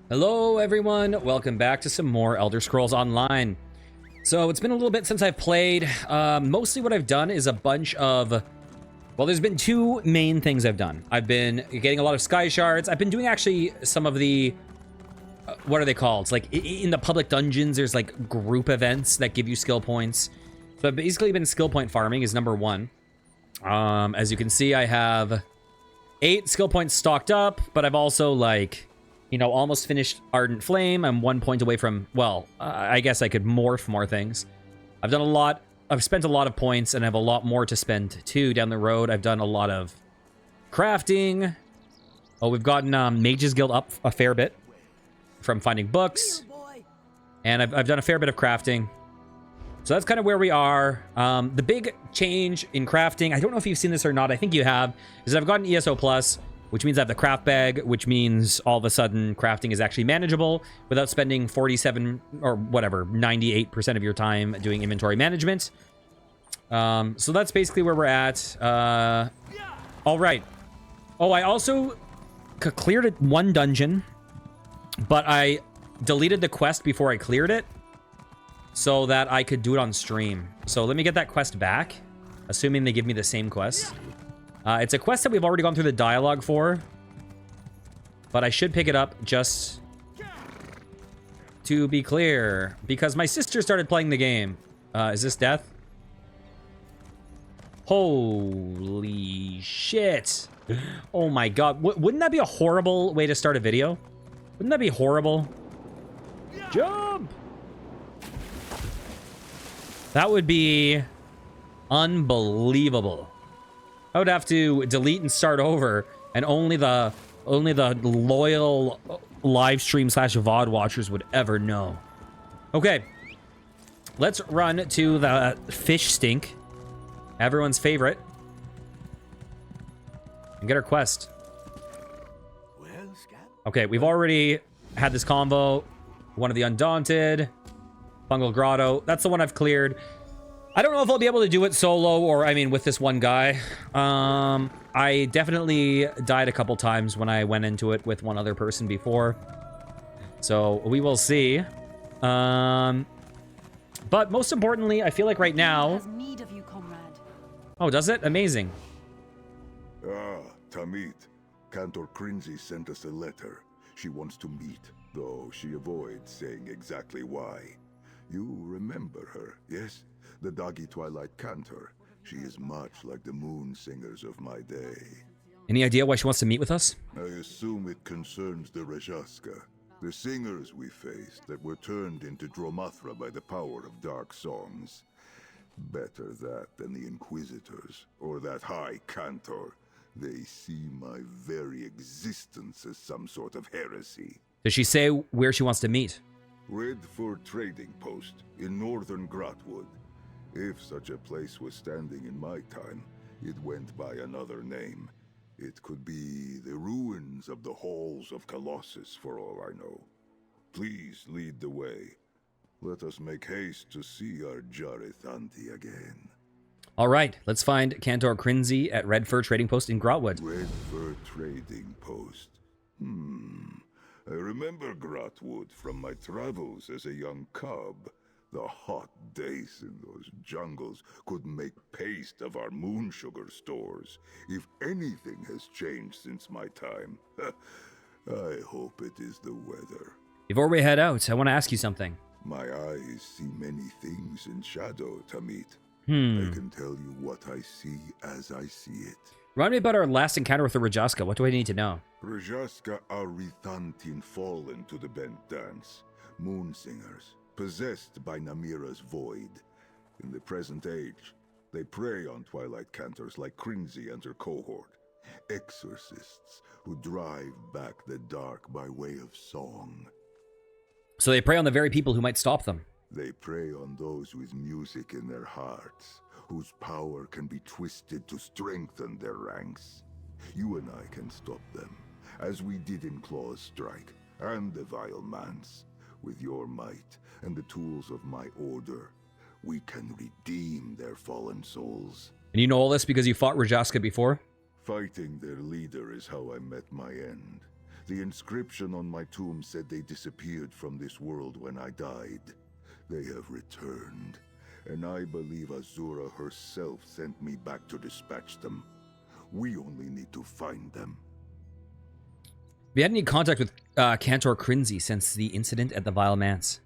Hello everyone, welcome back to some more Elder Scrolls Online. So it's been a little bit since I've played. Mostly what I've done is a bunch of, well, there's been two main things I've done. I've been getting a lot of sky shards. I've been doing actually some of the, what are they called? It's like in the public dungeons, there's like group events that give you skill points. So I've basically been skill point farming is number one. As you can see, I have 8 skill points stocked up, but I've also like, you know, almost finished Ardent Flame. I'm 1 point away from, well, I guess I could morph more things. I've done a lot. I've spent a lot of points and I have a lot more to spend too down the road. I've done a lot of crafting. Oh, we've gotten Mage's Guild up a fair bit from finding books. And I've done a fair bit of crafting. So that's kind of where we are. The big change in crafting, I don't know if you've seen this or not, I think you have, is that I've gotten ESO Plus, which means I have the craft bag, which means all of a sudden crafting is actually manageable without spending 47 or whatever, 98% of your time doing inventory management. So that's basically where we're at. All right. Oh, I also cleared one dungeon, but I deleted the quest before I cleared it so that I could do it on stream. So let me get that quest back, assuming they give me the same quest. It's a quest that we've already gone through the dialogue for, but I should pick it up just to be clear, because my sister started playing the game. Is this death? Holy shit. Oh my god. Wouldn't that be a horrible way to start a video? Wouldn't that be horrible? Jump! That would be unbelievable. I would have to delete and start over, and only the loyal live stream / VOD watchers would ever know. Okay, let's run to the fish stink, everyone's favorite, and get our quest. Okay, we've already had this combo. One of the Undaunted, Fungal Grotto. That's the one I've cleared. I don't know if I'll be able to do it solo or, I mean, with this one guy. I definitely died a couple times when I went into it with one other person before. So we will see. But most importantly, I feel like right now... Oh, does it? Amazing. Ah, Tamit. Cantor Crinzy sent us a letter. She wants to meet, though she avoids saying exactly why. You remember her, yes? The doggy Twilight Cantor. She is much like the moon singers of my day. Any idea why she wants to meet with us? I assume it concerns the Rajaska, the singers we faced that were turned into Dromathra by the power of dark songs. Better that than the Inquisitors, or that High Cantor. They see my very existence as some sort of heresy. Does she say where she wants to meet? Redford Trading Post in northern Grotwood. If such a place was standing in my time, it went by another name. It could be the ruins of the halls of Colossus, for all I know. Please lead the way. Let us make haste to see our Jareth auntie again. All right, let's find Cantor Crinzy at Redford Trading Post in Grotwood. Redford Trading Post. I remember Grotwood from my travels as a young cub. The hot days in those jungles could make paste of our moon sugar stores. If anything has changed since my time, I hope it is the weather. Before we head out, I want to ask you something. My eyes see many things in shadow, Tamit. I can tell you what I see as I see it. Remind me about our last encounter with the Rajaska. What do I need to know? Rajaska are Rithantin fallen to the bent dance. Moon singers, possessed by Namira's void. In the present age, they prey on Twilight Cantors like Crinzy and her cohort. Exorcists who drive back the dark by way of song. So they prey on the very people who might stop them. They prey on those with music in their hearts, whose power can be twisted to strengthen their ranks. You and I can stop them, as we did in Claw's Strike, and the Vile Manse. With your might and the tools of my order, we can redeem their fallen souls. And you know all this because you fought Rajaska before? Fighting their leader is how I met my end. The inscription on my tomb said they disappeared from this world when I died. They have returned, and I believe Azura herself sent me back to dispatch them. We only need to find them. Have you had any contact with Cantor Crinzy since the incident at the Vile Manse?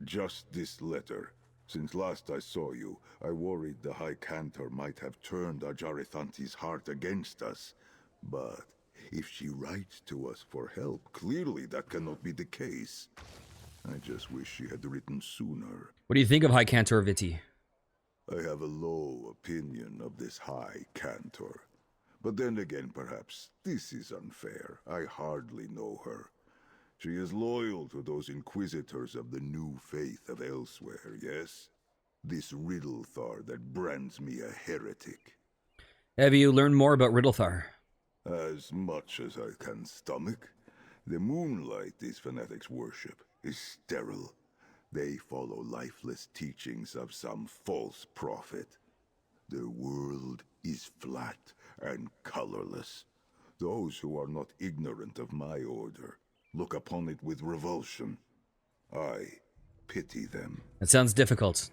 Just this letter. Since last I saw you, I worried the High Cantor might have turned Ajarithanti's heart against us. But if she writes to us for help, clearly that cannot be the case. I just wish she had written sooner. What do you think of High Cantor Viti? I have a low opinion of this High Cantor. But then again, perhaps this is unfair. I hardly know her. She is loyal to those inquisitors of the new faith of elsewhere, yes? This Riddlethar that brands me a heretic. Have you learned more about Riddlethar? As much as I can stomach. The moonlight these fanatics worship is sterile. They follow lifeless teachings of some false prophet. Their world is flat and colorless. Those who are not ignorant of my order look upon it with revulsion. I pity them. That sounds difficult.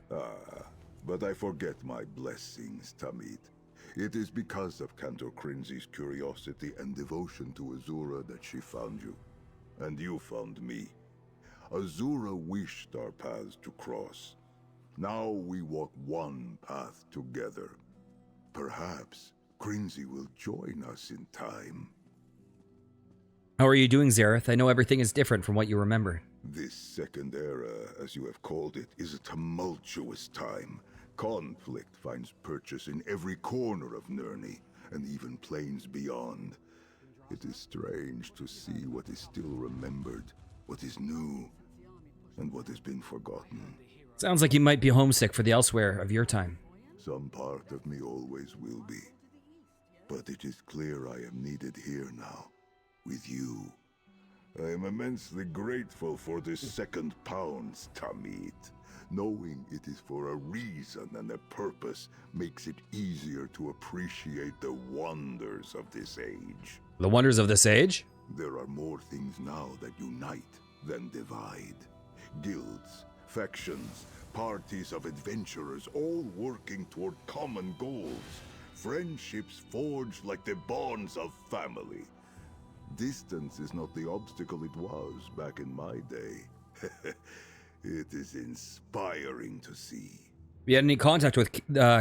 But I forget my blessings, Tamid. It is because of Cantor Crinzy's curiosity and devotion to Azura that she found you. And you found me. Azura wished our paths to cross. Now we walk one path together. Perhaps Crinzy will join us in time. How are you doing, Zareth? I know everything is different from what you remember. This second era, as you have called it, is a tumultuous time. Conflict finds purchase in every corner of Nirni, and even planes beyond. It is strange to see what is still remembered, what is new, and what has been forgotten. Sounds like you might be homesick for the elsewhere of your time. Some part of me always will be. But it is clear I am needed here now, with you. I am immensely grateful for this second pounds, Tamid. Knowing it is for a reason and a purpose makes it easier to appreciate the wonders of this age. The wonders of this age? There are more things now that unite than divide. Guilds, factions, parties of adventurers, all working toward common goals. Friendships forged like the bonds of family. Distance is not the obstacle it was back in my day. It is inspiring to see. Have you had any contact with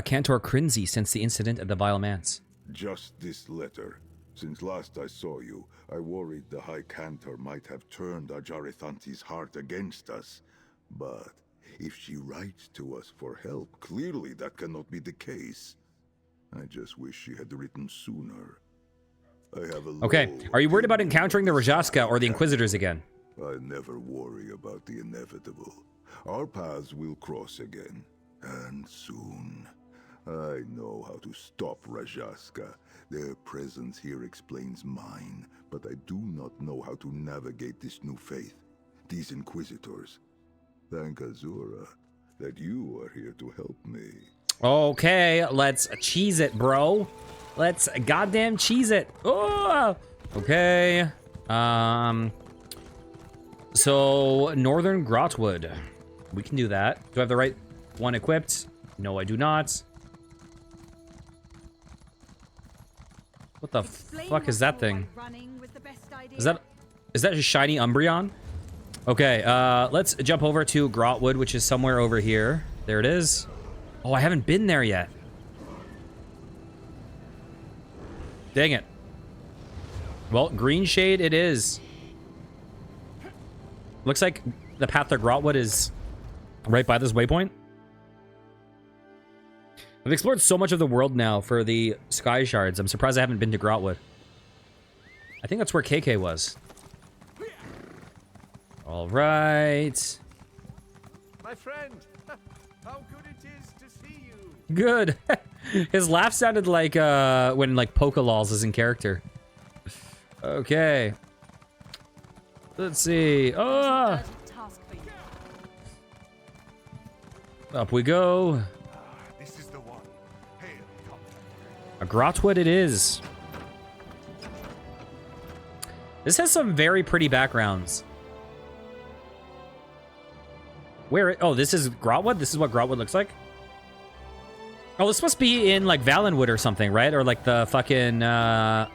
Cantor Crinzy since the incident at the Vile Manse? Just this letter. Since last I saw you, I worried the High Cantor might have turned Ajarithanti's heart against us. But if she writes to us for help, clearly that cannot be the case. I just wish she had written sooner. I have a Okay, are you worried about encountering the Rajaska or the Inquisitors again? I never worry about the inevitable. Our paths will cross again, and soon. I know how to stop Rajaska. Their presence here explains mine, but I do not know how to navigate this new faith, these Inquisitors. Thank Azura that you are here to help me. Okay, let's cheese it, bro. Let's goddamn cheese it. Oh! Okay. So, Northern Grotwood. We can do that. Do I have the right one equipped? No, I do not. What the fuck is that thing? Is that a shiny Umbreon? Okay, let's jump over to Grotwood, which is somewhere over here. There it is. Oh, I haven't been there yet. Dang it. Well, Green Shade it is. Looks like the path to Grotwood is right by this waypoint. I've explored so much of the world now for the Sky Shards. I'm surprised I haven't been to Grotwood. I think that's where KK was. All right. My friend, how good it is to see you. Good. His laugh sounded like when like Pokelols is in character. Okay. Let's see. Oh! Up we go. This is the one. Hail, A Grotwood it is. This has some very pretty backgrounds. Where? Oh, this is Grotwood? This is what Grotwood looks like? Oh, this must be in, like, Valenwood or something, right? Or, like, the fucking, the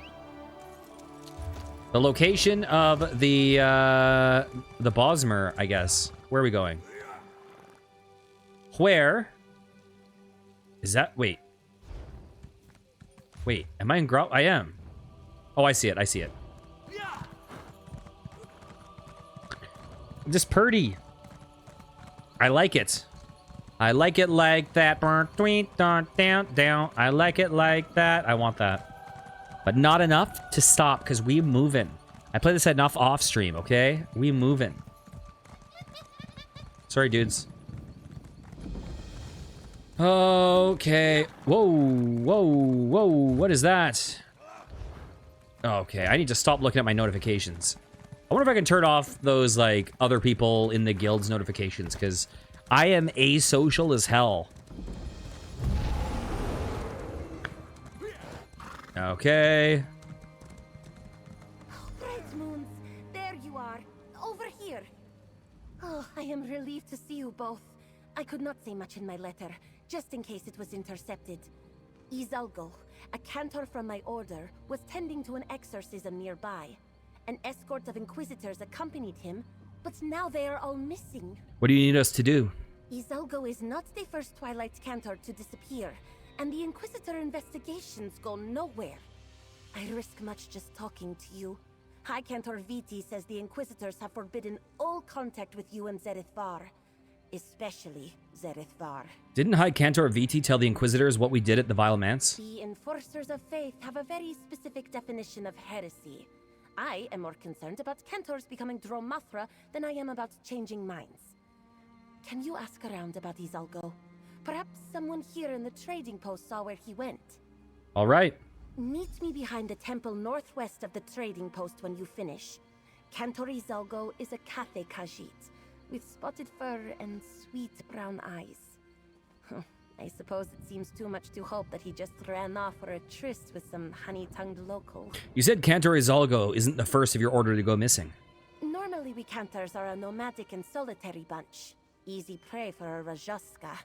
location of the Bosmer, I guess. Where are we going? Where? Is that... Wait. Wait, am I in Grot? I am. Oh, I see it, I see it. Just purdy. I like it. I like it like that. Down. I like it like that. I want that. But not enough to stop, because we moving. I play this enough off stream, okay? We moving. Sorry, dudes. Okay. Whoa, whoa, whoa. What is that? Okay, I need to stop looking at my notifications. I wonder if I can turn off those, like, other people in the guild's notifications, because I am asocial as hell. Okay. Bright moons, there you are, over here. Oh, I am relieved to see you both. I could not say much in my letter, just in case it was intercepted. Izalgo, a cantor from my order, was tending to an exorcism nearby. An escort of inquisitors accompanied him, but now they are all missing. What do you need us to do? Izalgo is not the first Twilight cantor to disappear, and the Inquisitor investigations go nowhere. I risk much just talking to you. High Cantor Viti says the Inquisitors have forbidden all contact with you and Zereth Var. Especially Zereth Var. Didn't High Cantor Viti tell the Inquisitors what we did at the Vile Manse? The Enforcers of Faith have a very specific definition of heresy. I am more concerned about Cantors becoming Dromathra than I am about changing minds. Can you ask around about Izalgo? Perhaps someone here in the trading post saw where he went. All right. Meet me behind the temple northwest of the trading post when you finish. Cantor Izalgo is a Cathay Khajiit, with spotted fur and sweet brown eyes. I suppose it seems too much to hope that he just ran off for a tryst with some honey-tongued local. You said Cantor Izalgo isn't the first of your order to go missing. Normally we Cantors are a nomadic and solitary bunch. Easy prey for a Rajashka.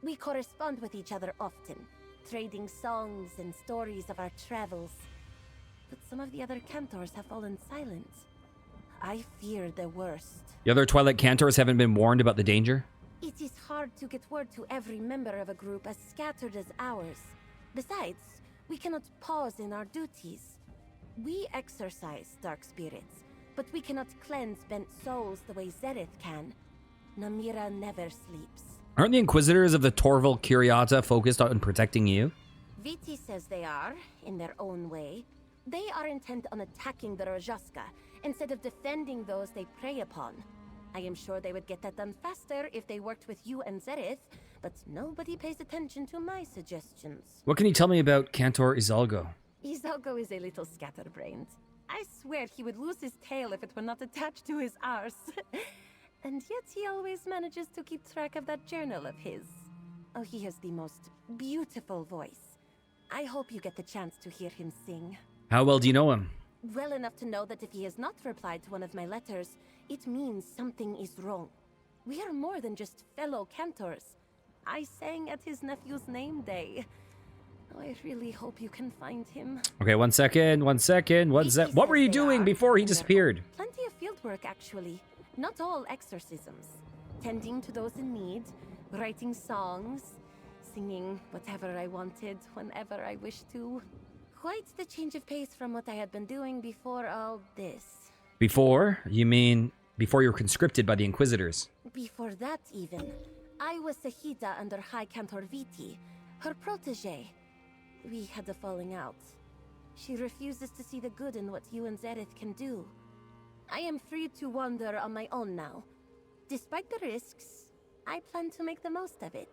We correspond with each other often, trading songs and stories of our travels. But some of the other Cantors have fallen silent. I fear the worst. The other Twilight Cantors haven't been warned about the danger? It is hard to get word to every member of a group as scattered as ours. Besides, we cannot pause in our duties. We exorcise dark spirits, but we cannot cleanse bent souls the way Zereth can. Namira never sleeps. Aren't the Inquisitors of the Torval Curiata focused on protecting you? Viti says they are, in their own way. They are intent on attacking the Rajashka, instead of defending those they prey upon. I am sure they would get that done faster if they worked with you and Zereth, but nobody pays attention to my suggestions. What can you tell me about Cantor Izalgo? Izalgo is a little scatterbrained. I swear he would lose his tail if it were not attached to his arse. And yet he always manages to keep track of that journal of his. Oh, he has the most beautiful voice. I hope you get the chance to hear him sing. How well do you know him? Well enough to know that if he has not replied to one of my letters, it means something is wrong. We are more than just fellow Cantors. I sang at his nephew's name day. Oh, I really hope you can find him. Okay, one second. What were you doing before he disappeared? Plenty of field work, actually. Not all exorcisms. Tending to those in need, writing songs, singing whatever I wanted, whenever I wished to. Quite the change of pace from what I had been doing before all this. Before? You mean before you were conscripted by the Inquisitors? Before that, even. I was Sahita under High Cantor Viti, her protege. We had a falling out. She refuses to see the good in what you and Zereth can do. I am free to wander on my own now. Despite the risks, I plan to make the most of it.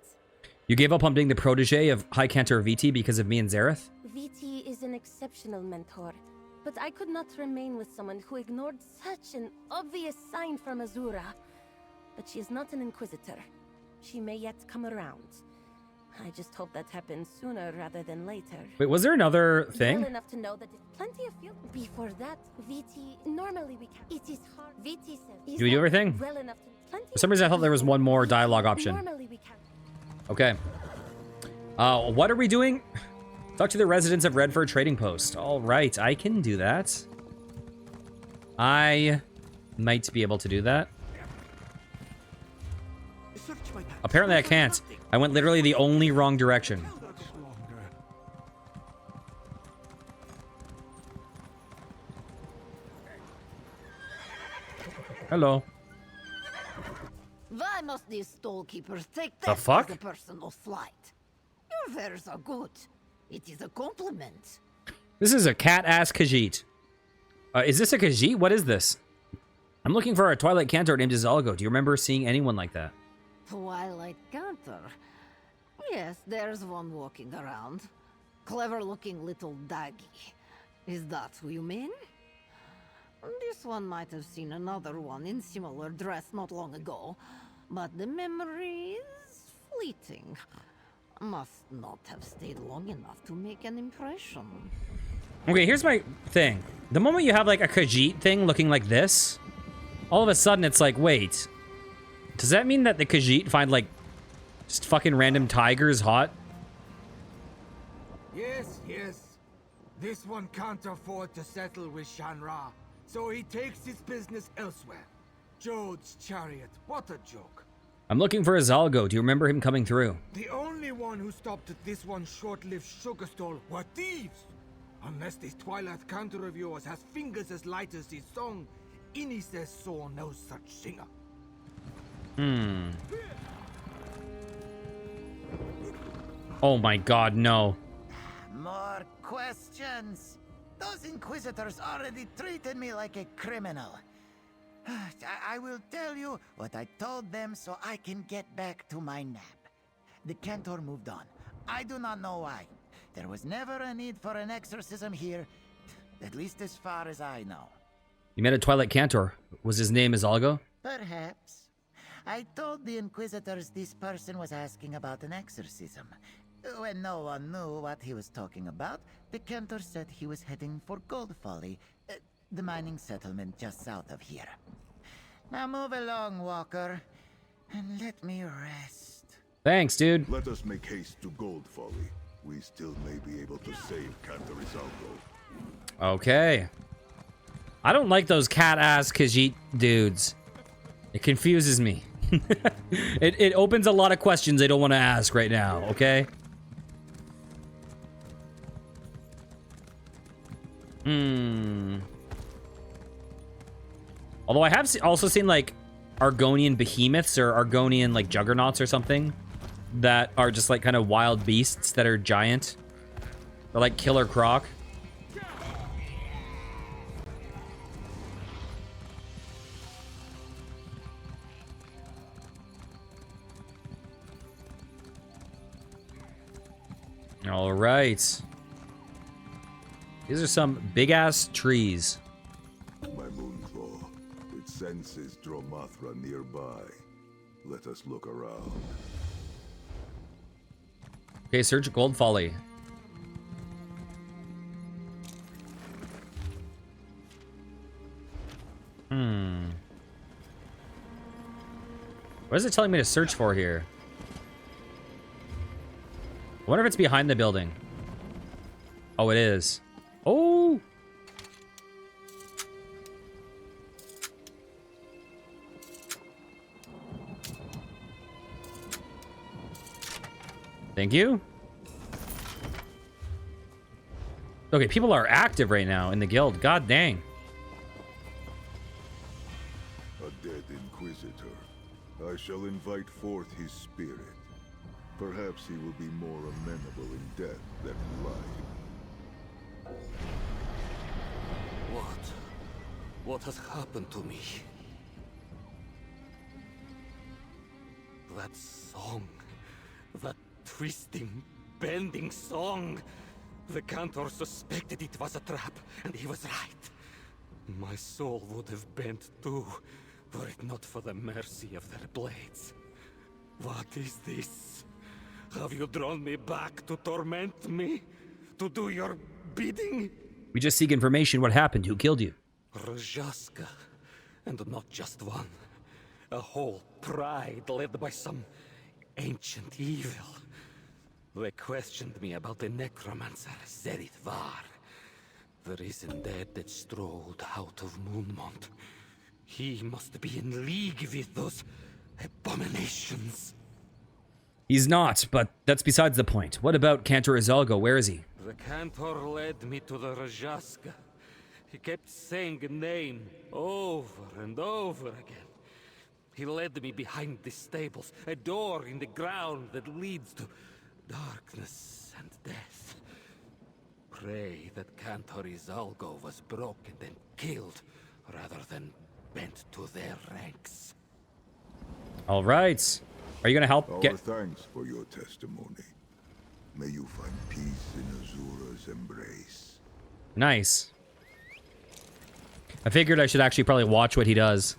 You gave up on being the protege of High Cantor Viti because of me and Zereth? Viti is an exceptional mentor, but I could not remain with someone who ignored such an obvious sign from Azura. But she is not an Inquisitor. She may yet come around. I just hope that happens sooner rather than later. Wait, was there another thing? Well enough to know that it's plenty of fuel. Before that, VT, normally we can. It is hard. VT says. Do we do everything? Well enough to. For some reason, I thought there was one more dialogue option. Normally we can. Okay. What are we doing? Talk to the residents of Redford Trading Post. All right, I can do that. I might be able to do that. Apparently I can't. I went literally the only wrong direction. Hello. Why must these storekeepers take The that fuck? as a personal slight? Your wares are good. It is a compliment. This is a cat-ass Khajiit. Is this a Khajiit? What is this? I'm looking for a Twilight Cantor named Izalgo. Do you remember seeing anyone like that? Twilight Cantor. Yes, there's one walking around. Clever-looking little daggy. Is that who you mean? This one might have seen another one in similar dress not long ago, but the memory is fleeting. Must not have stayed long enough to make an impression. Okay, here's my thing. The moment you have like a Khajiit thing looking like this, all of a sudden it's like, wait, does that mean that the Khajiit find like just fucking random tigers hot? Yes, yes. This one can't afford to settle with Shanra, so he takes his business elsewhere. Jode's chariot, what a joke. I'm looking for Izalgo. Do you remember him coming through? The only one who stopped at this one short-lived sugar stall were thieves. Unless this Twilight Cantor of yours has fingers as light as his song, Inni says so no such singer. Oh my god, no. More questions? Those inquisitors already treated me like a criminal. I will tell you what I told them so I can get back to my nap. The Cantor moved on. I do not know why. There was never a need for an exorcism here, at least as far as I know. You met a Twilight Cantor. Was his name Izalgo? Perhaps. I told the Inquisitors this person was asking about an exorcism. When no one knew what he was talking about, the Cantor said he was heading for Gold Folly, the mining settlement just south of here. Now move along, Walker, and let me rest. Thanks, dude. Let us make haste to Gold Folly. We still may be able to save Cantor Izalgo. Okay. I don't like those cat-ass Khajiit dudes. It confuses me. It opens a lot of questions I don't want to ask right now, okay? Although I have also seen, like, Argonian behemoths or Argonian, like, juggernauts or something that are just, like, kind of wild beasts that are giant. They're like Killer Croc. All right. These are some big-ass trees. My Moonclaw, it senses Dromathra nearby. Let us look around. Okay, search Gold Folly. What is it telling me to search for here? I wonder if it's behind the building. Oh, it is. Oh! Thank you. Okay, people are active right now in the guild. God dang. A dead Inquisitor. I shall invite forth his spirit. Perhaps he will be more amenable in death than in life. What has happened to me? That song. That twisting, bending song. The Cantor suspected it was a trap, and he was right. My soul would have bent too, were it not for the mercy of their blades. What is this? Have you drawn me back to torment me? To do your bidding? We just seek information. What happened? Who killed you? Rozhaska. And not just one. A whole pride led by some ancient evil. They questioned me about the necromancer, Zerith Var. The recent dead that strode out of Moonmont. He must be in league with those abominations. He's not, but that's besides the point. What about Cantor Izalgo? Where is he? The Cantor led me to the Rozhaska. He kept saying a name over and over again. He led me behind the stables, a door in the ground that leads to darkness and death. Pray that Cantor Izalgo was broken and killed, rather than bent to their ranks. All right. Are you gonna help Our get? thanks for your testimony. May you find peace in Azura's embrace. Nice. I figured I should actually probably watch what he does.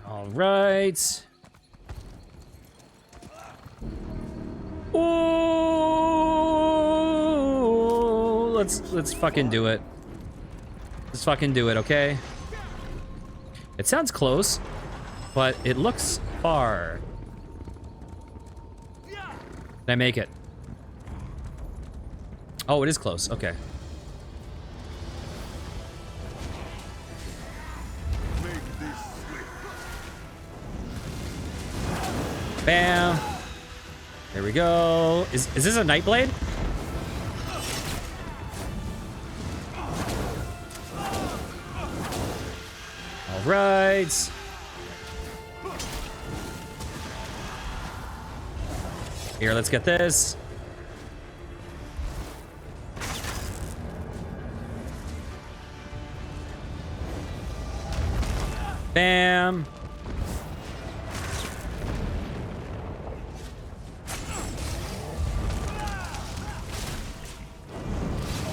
All right. Oh, let's fucking do it. Let's fucking do it, okay? It sounds close, but it looks far. Can I make it? Oh, it is close. Okay. Make this swift. Bam. There we go. Is this a Nightblade? All right. Here, let's get this. Bam.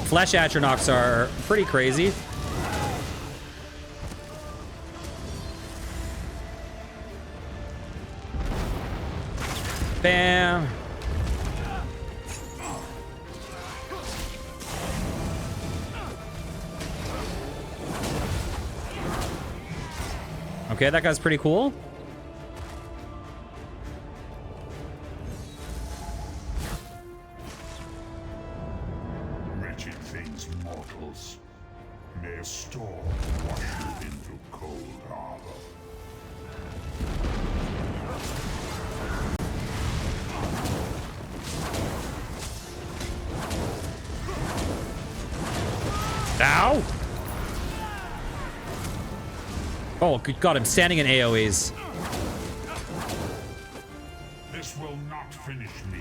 Flesh Atronachs are pretty crazy. Bam. Okay, that guy's pretty cool. Wretched things, mortals. May a storm wash you into cold harbor. Ow! Oh, good God, I'm standing in AoEs. This will not finish me.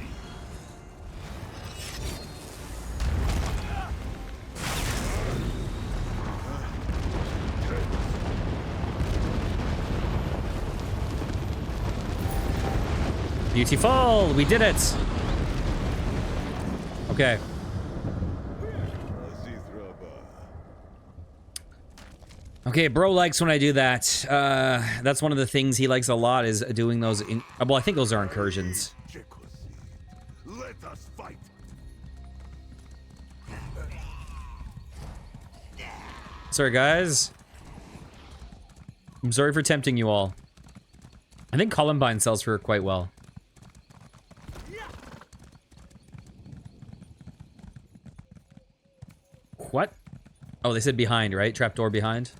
Beautiful! We did it! Okay. Okay, bro likes when I do that. That's one of the things he likes a lot, is doing those in... Well, I think those are incursions. Let us fight. Sorry, guys. I'm sorry for tempting you all. I think Columbine sells for quite well. What? Oh, they said behind, right? Trapdoor behind.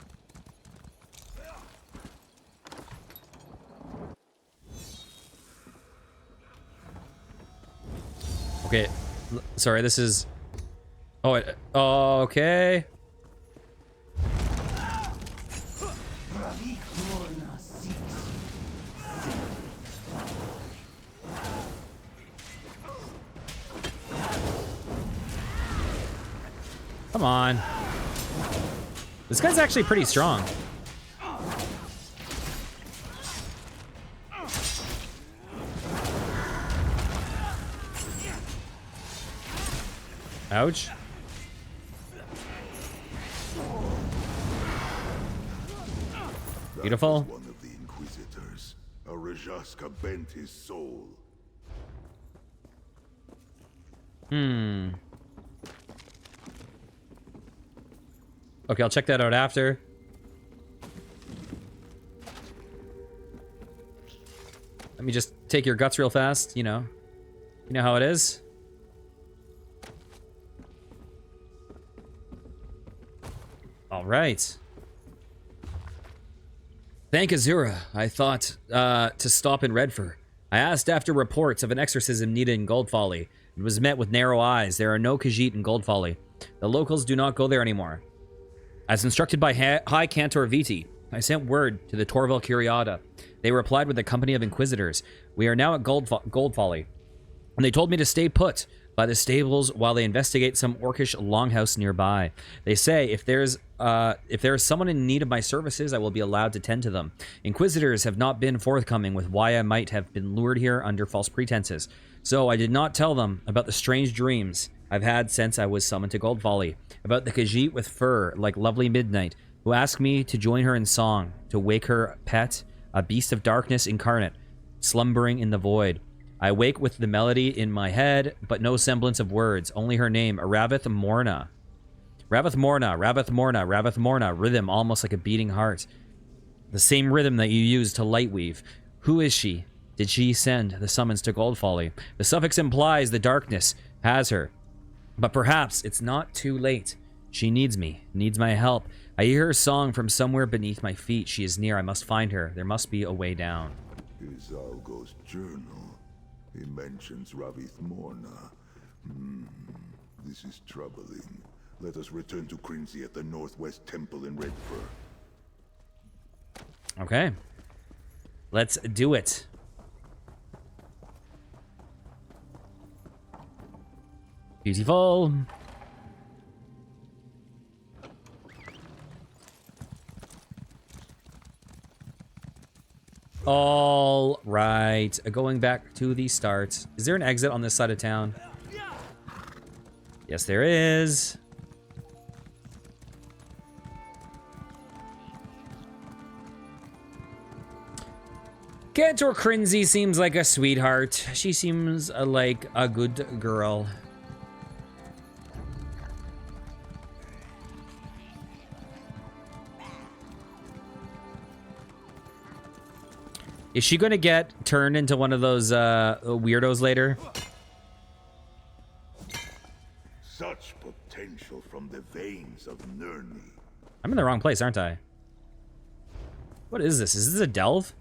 Okay. Sorry, this is... Oh, okay. Come on. This guy's actually pretty strong. Ouch. Beautiful. One of the Inquisitors, a Rajaska bent his soul. Okay, I'll check that out after. Let me just take your guts real fast, you know. You know how it is. All right. Thank Azura. I thought to stop in Redfur. I asked after reports of an exorcism needed in Goldfolly. It was met with narrow eyes. There are no Khajiit in Goldfolly. The locals do not go there anymore. As instructed by High Cantor Viti, I sent word to the Torval Curiata. They replied with a company of Inquisitors. We are now at Goldfolly, and they told me to stay put by the stables while they investigate some orcish longhouse nearby. They say if there is someone in need of my services, I will be allowed to tend to them. Inquisitors have not been forthcoming with why I might have been lured here under false pretenses, so I did not tell them about the strange dreams I've had since I was summoned to Goldfolly, about the Khajiit with fur like lovely Midnight, who asked me to join her in song, to wake her pet, a beast of darkness incarnate, slumbering in the void. I wake with the melody in my head, but no semblance of words, only her name, Ravith Morna. Ravith Morna, Ravith Morna, Ravith Morna, rhythm almost like a beating heart. The same rhythm that you use to lightweave. Who is she? Did she send the summons to Goldfolly? The suffix implies the darkness has her. But perhaps it's not too late. She needs me, needs my help. I hear her song from somewhere beneath my feet. She is near. I must find her. There must be a way down. Izalgo's journal. He mentions Ravith Morna. This is troubling. Let us return to Crinzy at the Northwest Temple in Redfur. Okay. Let's do it. Beautiful. All right. Going back to the start. Is there an exit on this side of town? Yes, there is. Cantor Crinzy seems like a sweetheart. She seems like a good girl. Is she going to get turned into one of those weirdos later? Such potential from the veins of Nirni. I'm in the wrong place, aren't I? What is this? Is this a delve?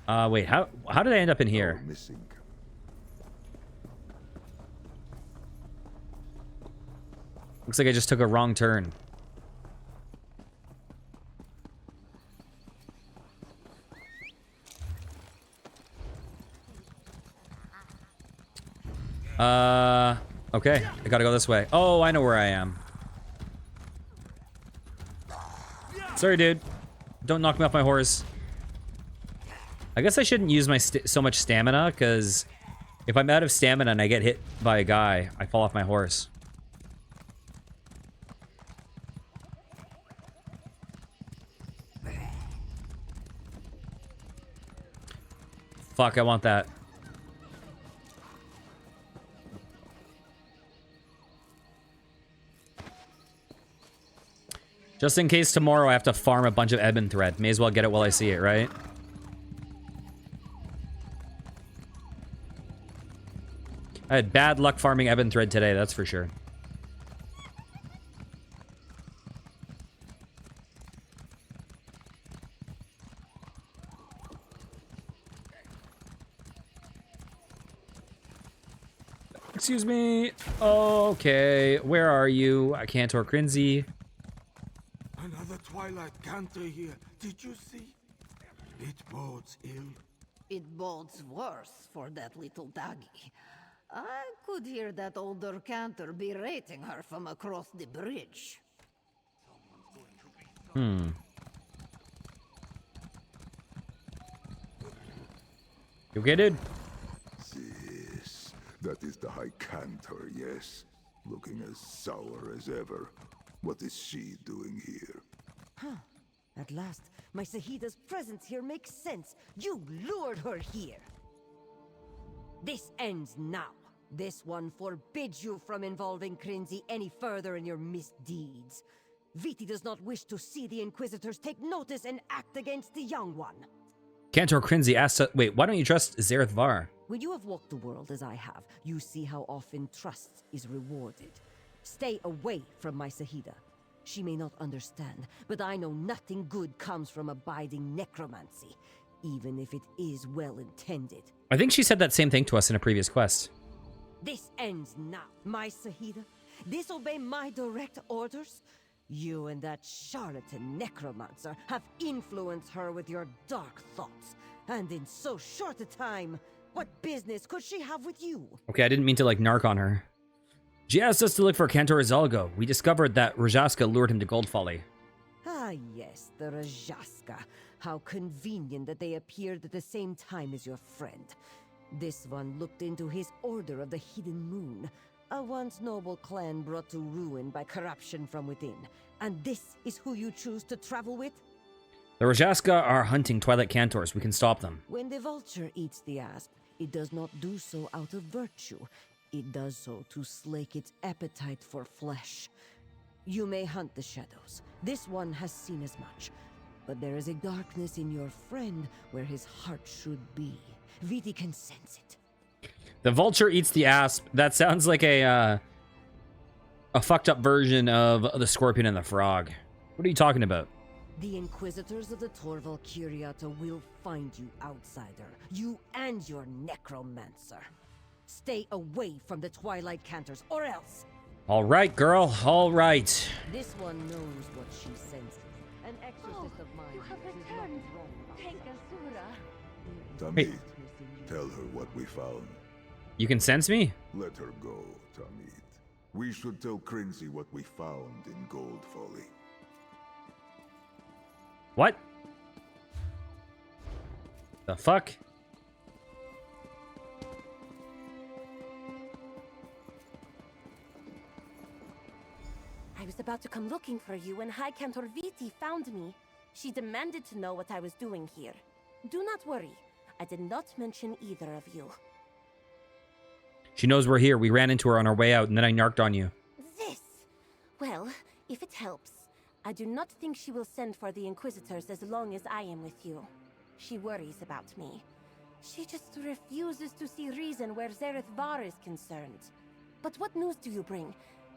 Wait, how did I end up in here? Missing. Looks like I just took a wrong turn. Okay. I gotta go this way. Oh, I know where I am. Sorry, dude. Don't knock me off my horse. I guess I shouldn't use my so much stamina, because if I'm out of stamina and I get hit by a guy, I fall off my horse. Fuck, I want that. Just in case tomorrow I have to farm a bunch of Ebon Thread. May as well get it while I see it, right? I had bad luck farming Ebon Thread today, that's for sure. Excuse me. Okay, where are you? I can't or Crinzy. Another Twilight Cantor here. Did you see? It bodes ill. It bodes worse for that little doggy. I could hear that older cantor berating her from across the bridge. You okay, dude? Yes, that is the High Cantor, yes. Looking as sour as ever. What is she doing here? At last, My Sahida's presence here makes sense. You lured her here. This ends now. This one forbids you from involving Krinzi any further in your misdeeds. Viti does not wish to see the Inquisitors take notice and act against the young one. Cantor Krinzi asks, wait, why don't you trust Zareth Var? When you have walked the world as I have, you see how often trust is rewarded. Stay away from my Sahida. She may not understand, but I know nothing good comes from abiding necromancy, even if it is well intended. I think she said that same thing to us in a previous quest. This ends now, my Sahida. Disobey my direct orders? You and that charlatan necromancer have influenced her with your dark thoughts. And in so short a time, what business could she have with you? Okay, I didn't mean to like narc on her. She asked us to look for Cantor Izalgo. We discovered that Rajaska lured him to Gold Folly. Ah yes, the Rajaska. How convenient that they appeared at the same time as your friend. This one looked into his Order of the Hidden Moon, a once noble clan brought to ruin by corruption from within. And this is who you choose to travel with? The Rajaska are hunting Twilight Cantors. We can stop them. When the vulture eats the asp, it does not do so out of virtue. It does so to slake its appetite for flesh. You may hunt the shadows. This one has seen as much. But there is a darkness in your friend where his heart should be. Viti can sense it. The vulture eats the asp. That sounds like a fucked up version of the scorpion and the frog. What are you talking about? The Inquisitors of the Torval Curiata will find you, outsider. You and your necromancer. Stay away from the Twilight Cantors, or else. All right, girl. All right. This one knows what she senses. An exorcist of mine. You have returned. Thank Azura. Tamid, tell her what we found. You can sense me? Let her go, Tamid. We should tell Krinzi what we found in Gold Folly. What? The fuck? I was about to come looking for you when High Cantor Viti found me. She demanded to know what I was doing here. Do not worry. I did not mention either of you. She knows we're here. We ran into her on our way out, and then I narked on you. This? Well, if it helps, I do not think she will send for the Inquisitors as long as I am with you. She worries about me. She just refuses to see reason where Zareth Var is concerned. But what news do you bring?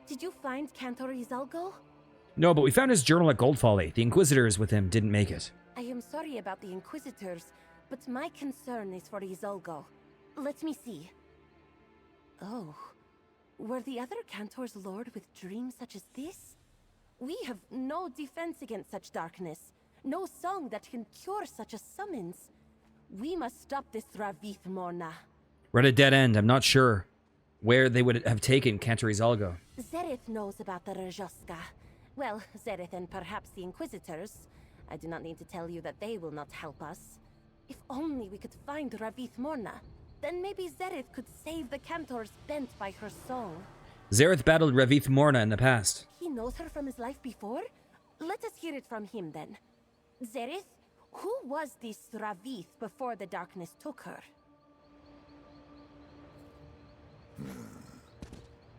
Did you find Cantor Izalgo? No, but we found his journal at Gold Folly. The Inquisitors with him didn't make it. I am sorry about the Inquisitors, but my concern is for Izalgo. Let me see. Oh, were the other Cantors lured with dreams such as this? We have no defense against such darkness, no song that can cure such a summons. We must stop this Ravith Morna. We're at a dead end. I'm not sure where they would have taken Cantor Izalgo. Zareth knows about the Rajoska. Well, Zareth and perhaps the Inquisitors. I do not need to tell you that they will not help us. If only we could find Ravith Morna, then maybe Zareth could save the Cantors bent by her song. Zareth battled Ravith Morna in the past. He knows her from his life before? Let us hear it from him then. Zareth, who was this Ravith before the darkness took her?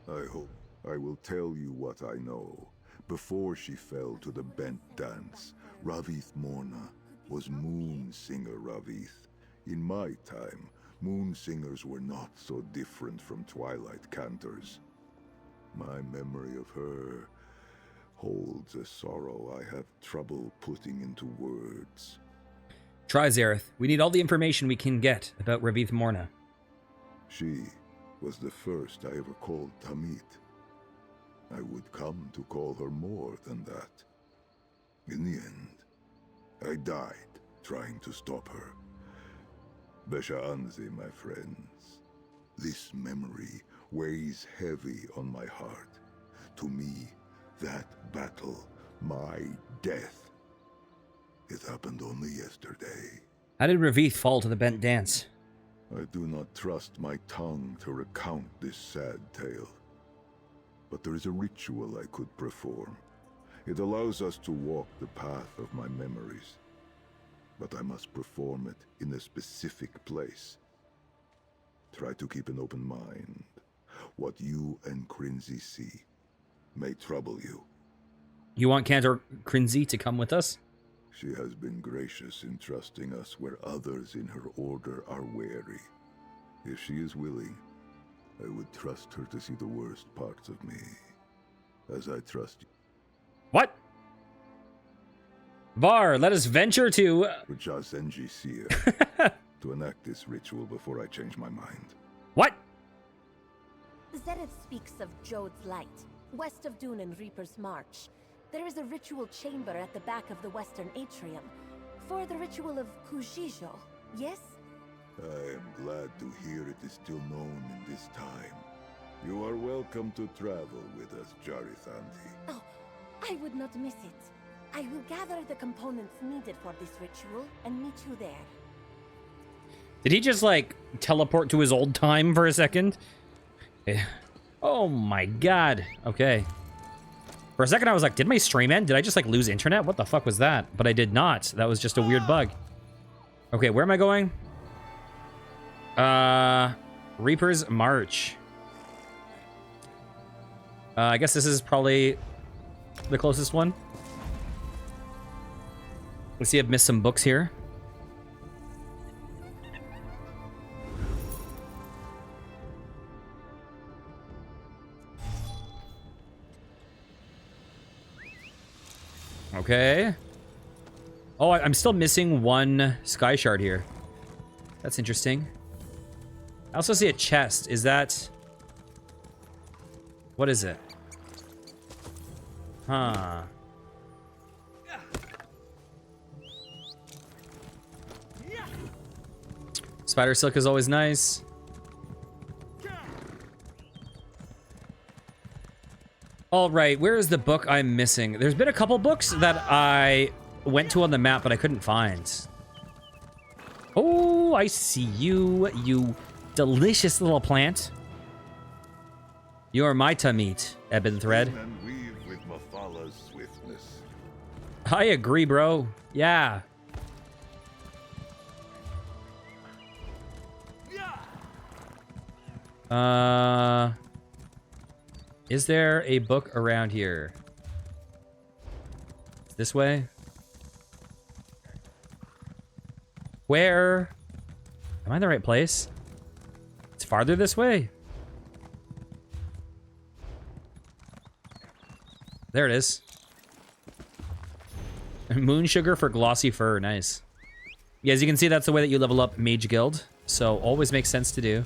I hope I will tell you what I know. Before she fell to the bent dance, Ravith Morna was Moon Singer Ravith. In my time, Moon Singers were not so different from Twilight Cantors. My memory of her holds a sorrow I have trouble putting into words. Try, Zareth. We need all the information we can get about Ravith Morna. She was the first I ever called Tamid. I would come to call her more than that. In the end, I died trying to stop her. Besha Anzi, my friends. This memory weighs heavy on my heart. To me, that battle, my death, it happened only yesterday. How did Ravith fall to the bent dance? I do not trust my tongue to recount this sad tale. But there is a ritual I could perform. It allows us to walk the path of my memories. but I must perform it in a specific place. Try to keep an open mind. What you and Crinzy see may trouble you. You want Cantor Crinzy to come with us? She has been gracious in trusting us where others in her order are wary. If she is willing, I would trust her to see the worst parts of me, as I trust you. What? Var, let us venture to... Senji Seer, to enact this ritual before I change my mind. What? Zedith speaks of Jode's Light, west of Dune and Reaper's March. There is a ritual chamber at the back of the western atrium, for the ritual of Kujijo, yes? I am glad to hear it is still known in this time. You are welcome to travel with us, Jarithanti. Oh, I would not miss it. I will gather the components needed for this ritual and meet you there. Did he just, like, teleport to his old time for a second? Oh my god. Okay. For a second I was like, did my stream end? Did I just, like, lose internet? What the fuck was that? But I did not. That was just a weird bug. Okay, where am I going? Reaper's March. I guess this is probably the closest one. Let's see, I've missed some books here. Okay. Oh, I'm still missing one sky shard here. That's interesting. I also see a chest. Is that... What is it? Huh. Spider silk is always nice. All right, where is the book I'm missing? There's been a couple books that I went to on the map, but I couldn't find. Oh, I see you, you delicious little plant. You're my Tamit, Ebon Thread. And weave with Mafala's swiftness. I agree, bro. Yeah. Is there a book around here? This way? Where? Am I in the right place? It's farther this way. There it is. Moon sugar for glossy fur. Nice. Yeah, as you can see, that's the way that you level up Mage Guild. So always makes sense to do.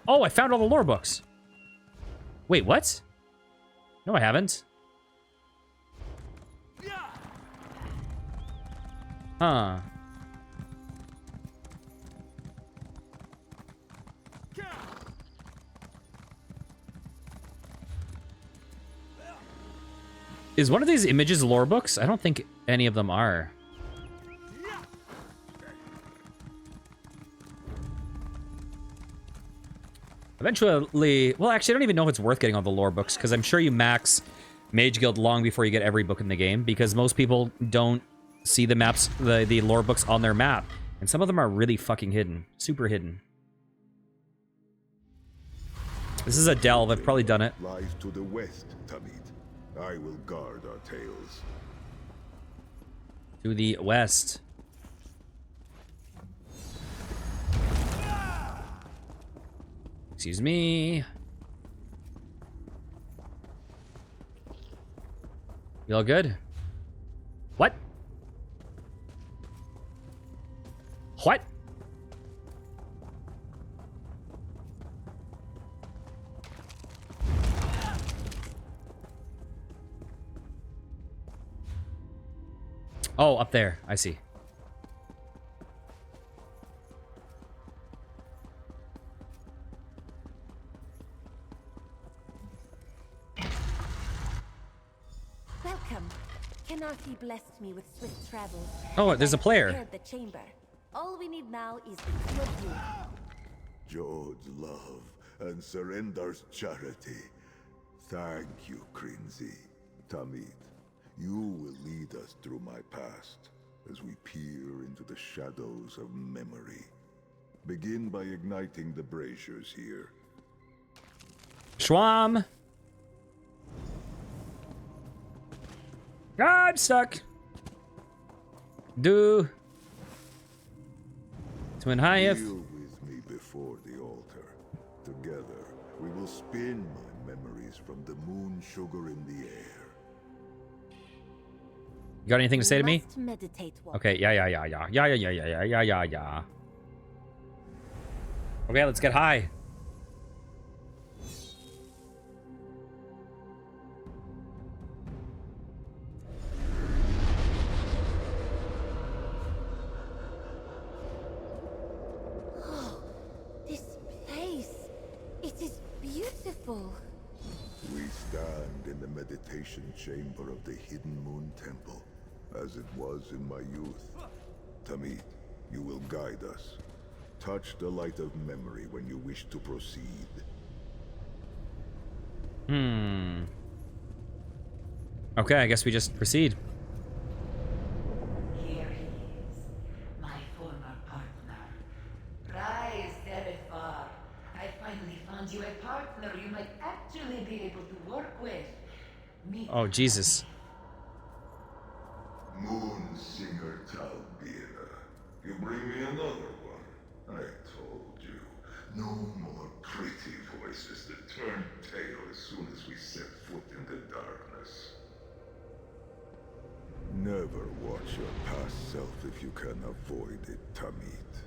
Oh, I found all the lore books. Wait, what? No, I haven't. Huh. Is one of these images lore books? I don't think any of them are. Eventually, well, actually, I don't even know if it's worth getting all the lore books, because I'm sure you max Mage Guild long before you get every book in the game, because most people don't see the maps, the lore books on their map, and some of them are really fucking hidden, super hidden. This is a delve. I've probably done it. Lies to the west, Tamid. I will guard our tales. To the west. Excuse me. You all good? What? What? Oh, up there. I see. Welcome. Kenarthi blessed me with swift travel. Oh, there's a player. Prepared the chamber. All we need now is the two of you. Jode's love and Surrender's charity. Thank you, Crinzy. Tamid, you will lead us through my past as we peer into the shadows of memory. Begin by igniting the braziers here. Schwam! Ah, I'm stuck. Do. Twin Hive. Kneel with me before the altar. Together, we will spin my memories from the moon sugar in the air. You got anything to say to me? Must meditate, Walker. Okay, yeah. Okay, let's get high. This place, it is beautiful. We stand in the meditation chamber of the Hidden Moon Temple, as it was in my youth. Tamid, you will guide us. Touch the light of memory when you wish to proceed. Okay, I guess we just proceed. Here he is, my former partner. Rise, Derefar. I finally found you a partner you might actually be able to work with. Meet Oh, Jesus. Moon Singer Talbira, you bring me another one. I told you, no more pretty voices that turn tail as soon as we set foot in the darkness. Never watch your past self if you can avoid it, Tamid.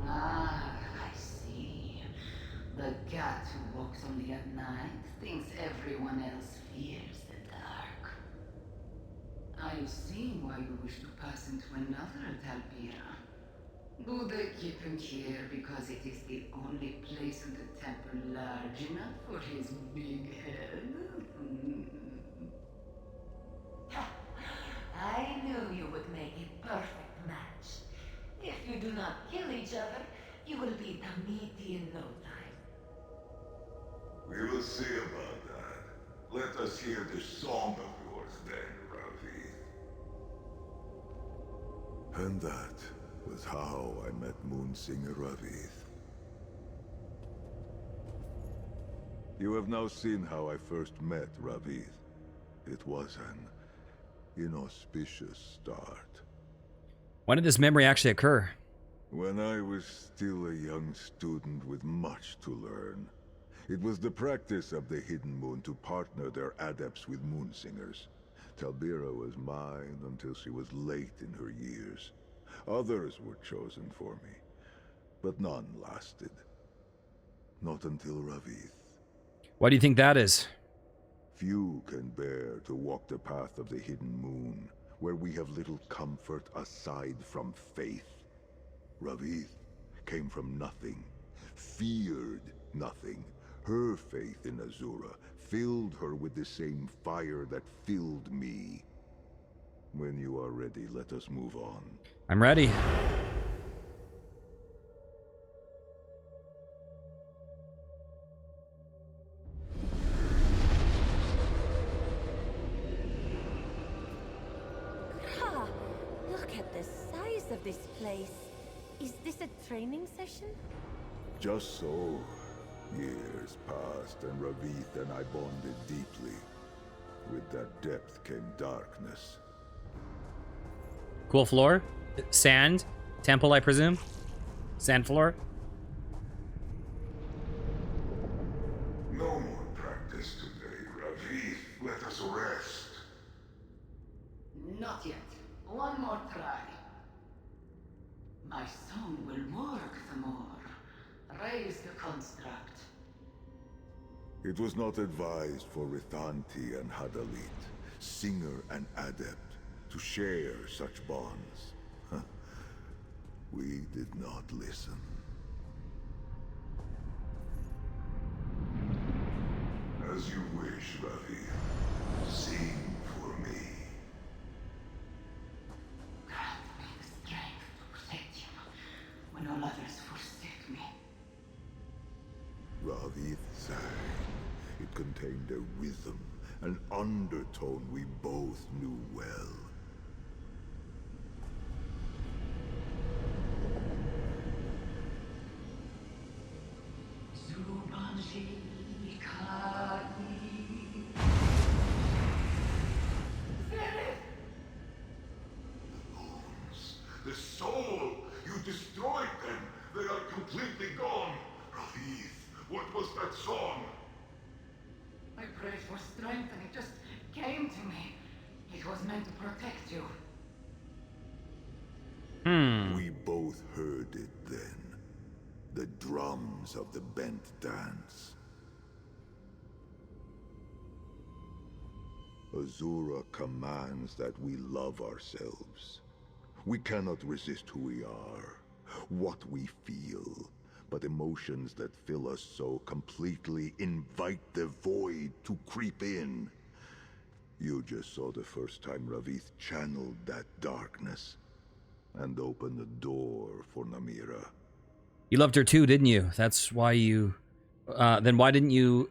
Ah, I see. The cat who walks only at night thinks everyone else fears the dark. I see why you wish to pass into another Talbira. Do they keep him here because it is the only place in the temple large enough for his big head? I knew you would make a perfect match. If you do not kill each other, you will be Tamiti in no time. We will see about that. Let us hear this song of yours then, Ravith. And that was how I met Moonsinger Ravith. You have now seen how I first met Ravith. It was an inauspicious start. When did this memory actually occur? When I was still a young student with much to learn. It was the practice of the Hidden Moon to partner their adepts with Moonsingers. Talbira was mine until she was late in her years. Others were chosen for me, but none lasted. Not until Ravith. Why do you think that is? Few can bear to walk the path of the Hidden Moon, where we have little comfort aside from faith. Ravith came from nothing, feared nothing. Her faith in Azura filled her with the same fire that filled me. When you are ready, let us move on. I'm ready. Ah, look at the size of this place. Is this a training session? Just so. Years passed, and Ravith and I bonded deeply. With that depth came darkness. Cool floor. Sand. Temple, I presume. Sand floor. No more practice today, Ravith. Let us rest. Not yet. One more try. My song will work some more. Raise the construct. It was not advised for Rithanti and Hadalit, singer and adept, to share such bonds. Huh. We did not listen. As you wish, Ravith. Sing for me. Grant me the strength to protect you when all others forsake me. Ravith sang. It contained a rhythm, an undertone we both knew well. The soul! You destroyed them! They are completely gone! Ravith, what was that song? I prayed for strength and it just came to me. It was meant to protect you. We both heard it then. The drums of the bent dance. Azura commands that we love ourselves. We cannot resist who we are, what we feel, but emotions that fill us so completely invite the void to creep in. You just saw the first time Ravith channeled that darkness and opened the door for Namira. You loved her too, didn't you? That's why you... then why didn't you...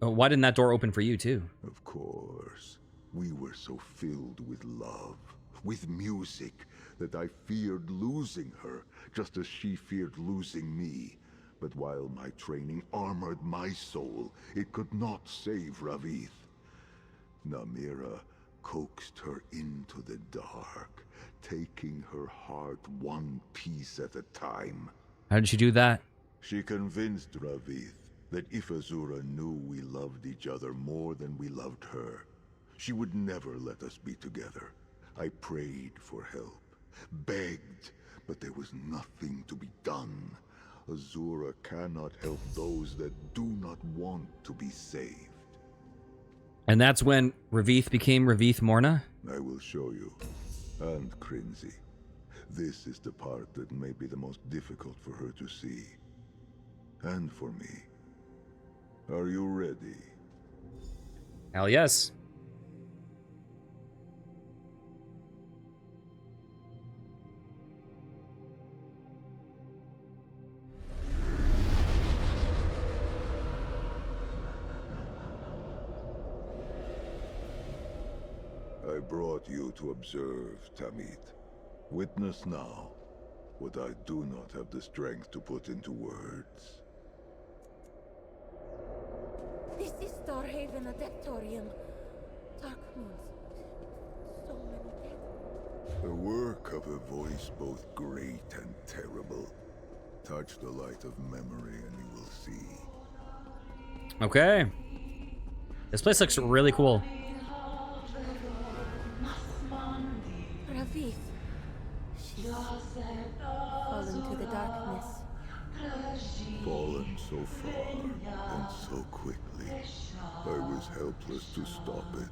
why didn't that door open for you too? Of course. We were so filled with love, with music, that I feared losing her, just as she feared losing me. But while my training armored my soul, it could not save Ravith. Namira coaxed her into the dark, taking her heart one piece at a time. How did she do that? She convinced Ravith that if Azura knew we loved each other more than we loved her, she would never let us be together. I prayed for help, begged, but there was nothing to be done. Azura cannot help those that do not want to be saved. And that's when Ravith became Ravith Morna? I will show you. And Crinzy. This is the part that may be the most difficult for her to see. And for me. Are you ready? Hell yes. I brought you to observe, Tamit. Witness now what I do not have the strength to put into words. This is Starhaven Adeptorium. Dark moons. So many dead. The work of a voice both great and terrible. Touch the light of memory and you will see. Okay. This place looks really cool. Ravith. She's fallen to the darkness. Fallen so far and so quickly. I was helpless to stop it.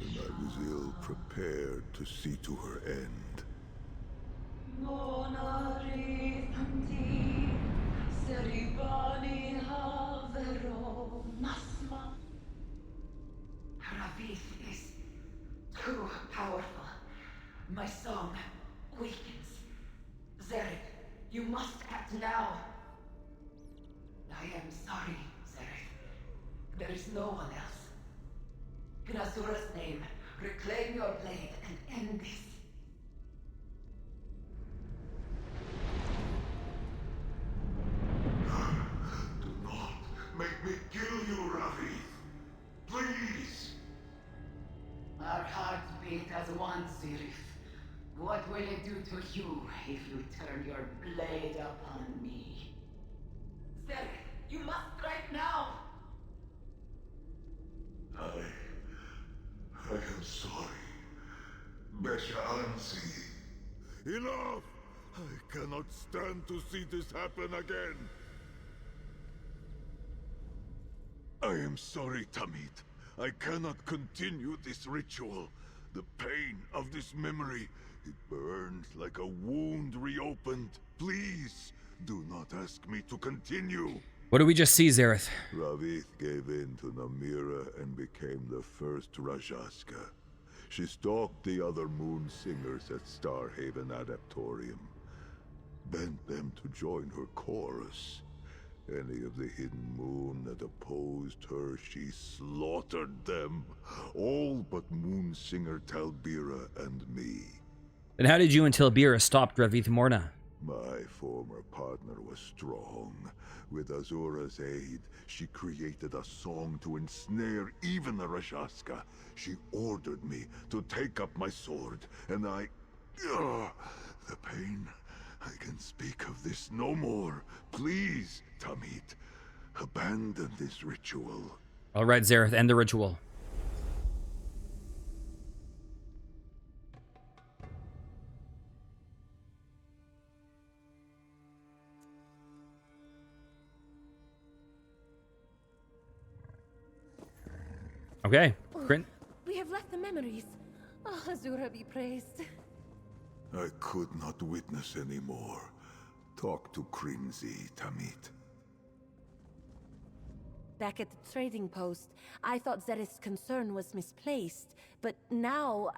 And I was ill prepared to see to her end. Ravith is too powerful. My song weakens. Zerith, you must act now. I am sorry, Zerith. There is no one else. In Azura's name, reclaim your blade and end this. Do not make me kill you, Ravith. Please! Our hearts beat as one, Zerith. What will it do to you if you turn your blade upon me? Zerith, you must strike now! I am sorry. Besha Ansi. Enough! I cannot stand to see this happen again. I am sorry, Tamit. I cannot continue this ritual. The pain of this memory, it burns like a wound reopened. Please, do not ask me to continue. What do we just see, Zerith? Ravith gave in to Namira and became the first Rajaska. She stalked the other moon singers at Starhaven Adeptorium, bent them to join her chorus. Any of the hidden moon that opposed her, she slaughtered them. All but Moonsinger Talbira and me. Then how did you and Tilbira stop Dravith Morna? My former partner was strong. With Azura's aid, she created a song to ensnare even the Rajashka. She ordered me to take up my sword, and I... the pain. I can speak of this no more. Please, Tamit, abandon this ritual. All right, Zareth, end the ritual. Okay, Crin. We have left the memories. Oh, Azura be praised. I could not witness anymore. Talk to Krinzi, Tamit. Back at the trading post, I thought Zereth's concern was misplaced, but now...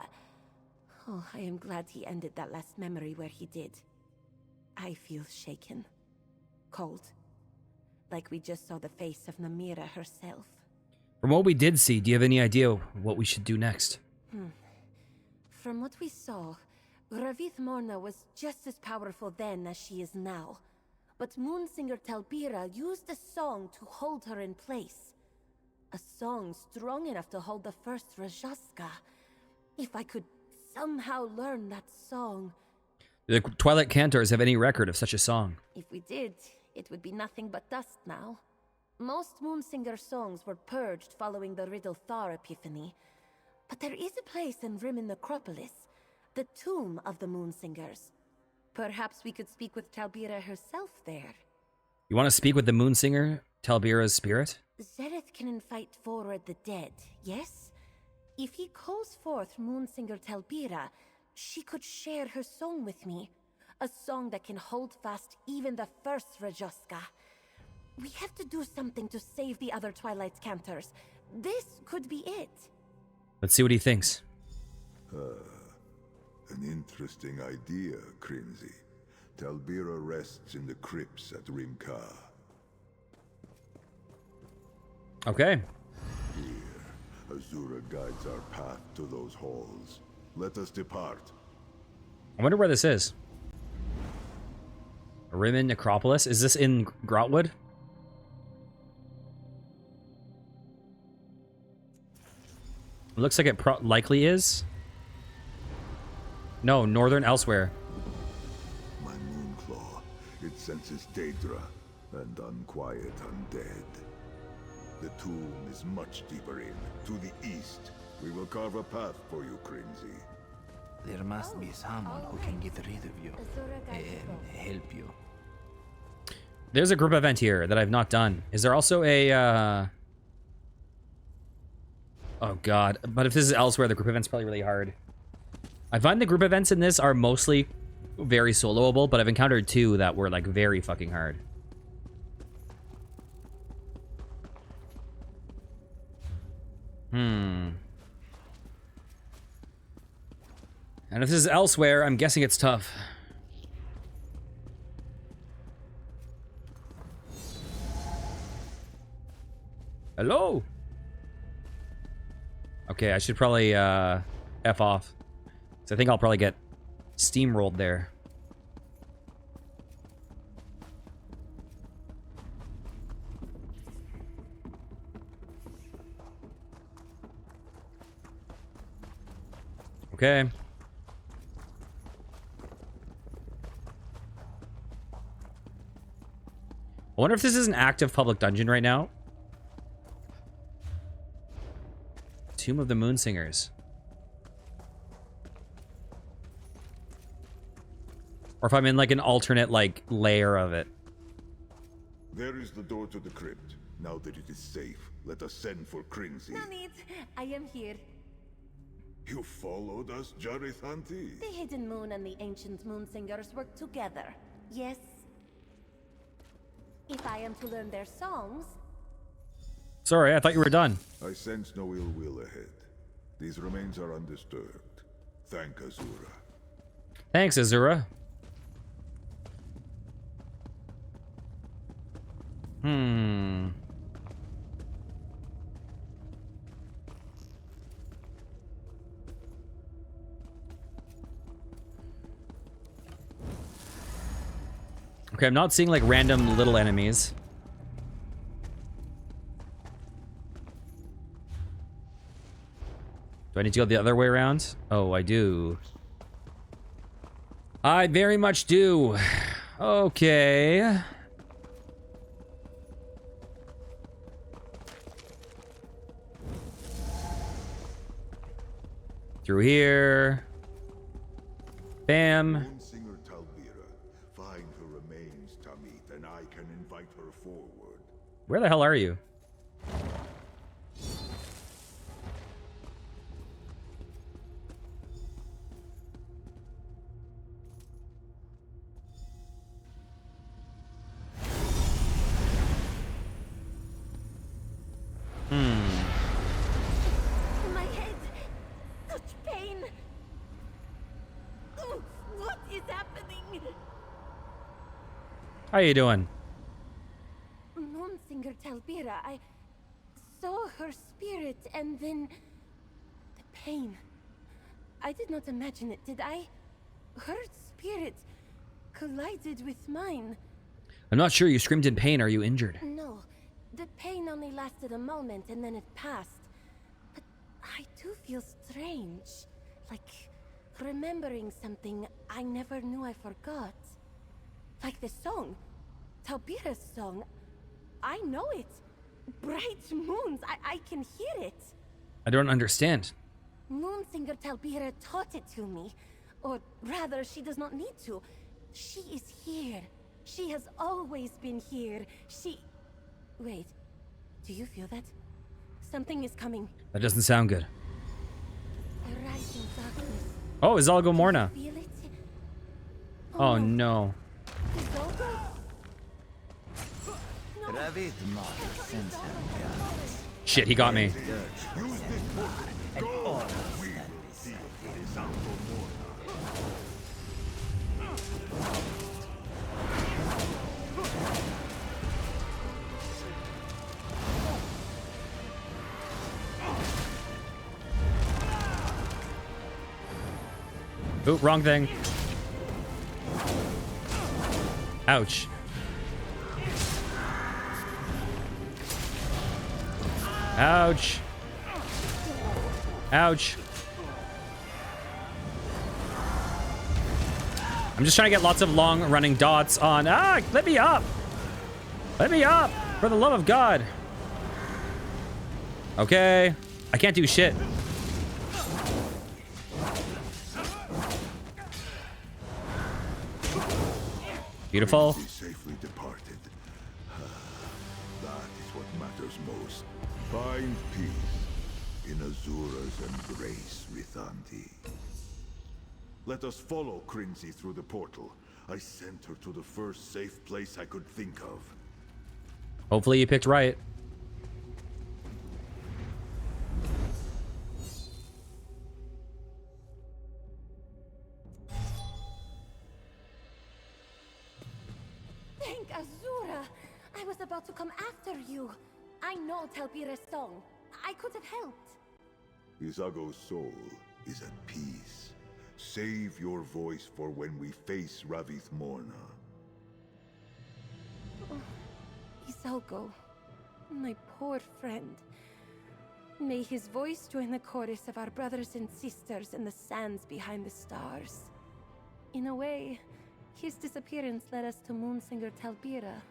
Oh, I am glad he ended that last memory where he did. I feel shaken. Cold. Like we just saw the face of Namira herself. From what we did see, do you have any idea what we should do next? From what we saw, Ravith Morna was just as powerful then as she is now. But Moonsinger Talbira used a song to hold her in place. A song strong enough to hold the first Rajashka. If I could somehow learn that song... Do the Twilight Cantors have any record of such a song? If we did, it would be nothing but dust now. Most Moonsinger songs were purged following the Riddle Thar epiphany. But there is a place in Rimmon Necropolis, the tomb of the Moonsingers. Perhaps we could speak with Talbira herself there. You want to speak with the Moonsinger, Talbira's spirit? Zereth can invite forward the dead, yes? If he calls forth Moonsinger Talbira, she could share her song with me. A song that can hold fast even the first Rajashka. We have to do something to save the other Twilight Cantors. This could be it. Let's see what he thinks. An interesting idea, Krinzi. Talbira rests in the crypts at Rimka. Okay. Here, Azura guides our path to those halls. Let us depart. I wonder where this is. Rimmon Necropolis? Is this in Grotwood? It looks like it likely is. No, Northern elsewhere. My Moonclaw, it senses Daedra and unquiet undead. The tomb is much deeper in, to the east. We will carve a path for you, Krinzi. There must be someone who can get rid of you and help you. There's a group event here that I've not done. Is there also a, Oh god, but if this is elsewhere, the group event's probably really hard. I find the group events in this are mostly very soloable, but I've encountered two that were like very fucking hard. And if this is elsewhere, I'm guessing it's tough. Hello? Okay, I should probably F off. So I think I'll probably get steamrolled there. Okay. I wonder if this is an active public dungeon right now. Tomb of the Moonsingers. Or if I'm in like an alternate like layer of it. There is the door to the crypt. Now that it is safe, let us send for Krinzi. No need. I am here. You followed us, Jarithanti? The Hidden Moon and the Ancient Moonsingers work together, yes? If I am to learn their songs... Sorry, I thought you were done. I sense no ill will ahead. These remains are undisturbed. Thank Azura. Thanks, Azura. Hmm. Okay, I'm not seeing like random little enemies. Do I need to go the other way around? Oh, I do. I very much do. Okay. Through here. Bam. Moonsinger Talbira, find her remains, Tamit, and I can invite her forward. Where the hell are you? My head! Such pain! Oh, what is happening? How you doing? Moonsinger Talbira, I saw her spirit and then the pain. I did not imagine it, did I? Her spirit collided with mine. I'm not sure. You screamed in pain. Are you injured? No, the pain only lasted a moment and then it passed. But I do feel strange. Like remembering something I never knew I forgot. Like the song. Talbira's song. I know it. Bright moons. I can hear it. I don't understand. Moonsinger Talbira taught it to me. Or rather, she does not need to. She is here. She has always been here. She... Wait. Do you feel that? Something is coming. That doesn't sound good. A rising darkness. Oh, Izalgo Morna. Feel it? Oh no. Izalgo? Ravid Mother sends him guns. Shit, he got me. Use this book, And all we will see it is out of order. Oop, wrong thing. Ouch. Ouch. Ouch. I'm just trying to get lots of long running dots on. Ah, let me up. Let me up. For the love of God. Okay. I can't do shit. Beautiful. He safely departed. That is what matters most. Find peace in Azura's embrace, Rithanti. Let us follow Crinzy through the portal. I sent her to the first safe place I could think of. Hopefully you picked right. Thank Azura! I was about to come after you. I know Talbira's song. I could have helped. Izago's soul is at peace. Save your voice for when we face Ravith Morna. Oh, Izalgo, my poor friend. May his voice join the chorus of our brothers and sisters in the sands behind the stars. In a way, his disappearance led us to Moonsinger Talbira.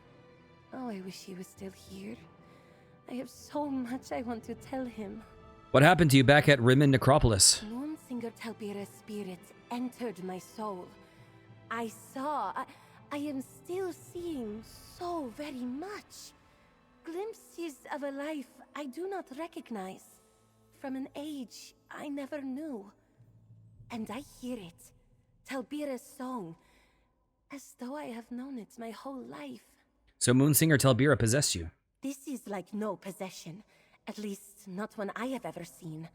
Oh, I wish he was still here. I have so much I want to tell him. What happened to you back at Rimmon Necropolis? Moonsinger Talbira's spirit entered my soul. I am still seeing so very much. Glimpses of a life I do not recognize. From an age I never knew. And I hear it. Talbira's song. As though I have known it my whole life. So Moonsinger Talbira possessed you? This is like no possession. At least, not one I have ever seen.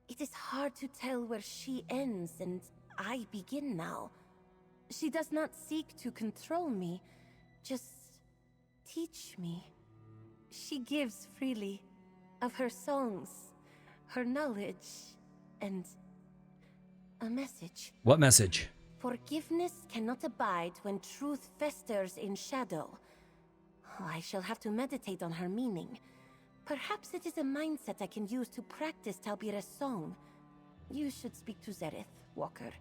It is hard to tell where she ends and I begin now. She does not seek to control me, just teach me. She gives freely of her songs, her knowledge, and a message. What message? Forgiveness cannot abide when truth festers in shadow. Oh, I shall have to meditate on her meaning. Perhaps it is a mindset I can use to practice Talbira's song. You should speak to Zereth, Walker.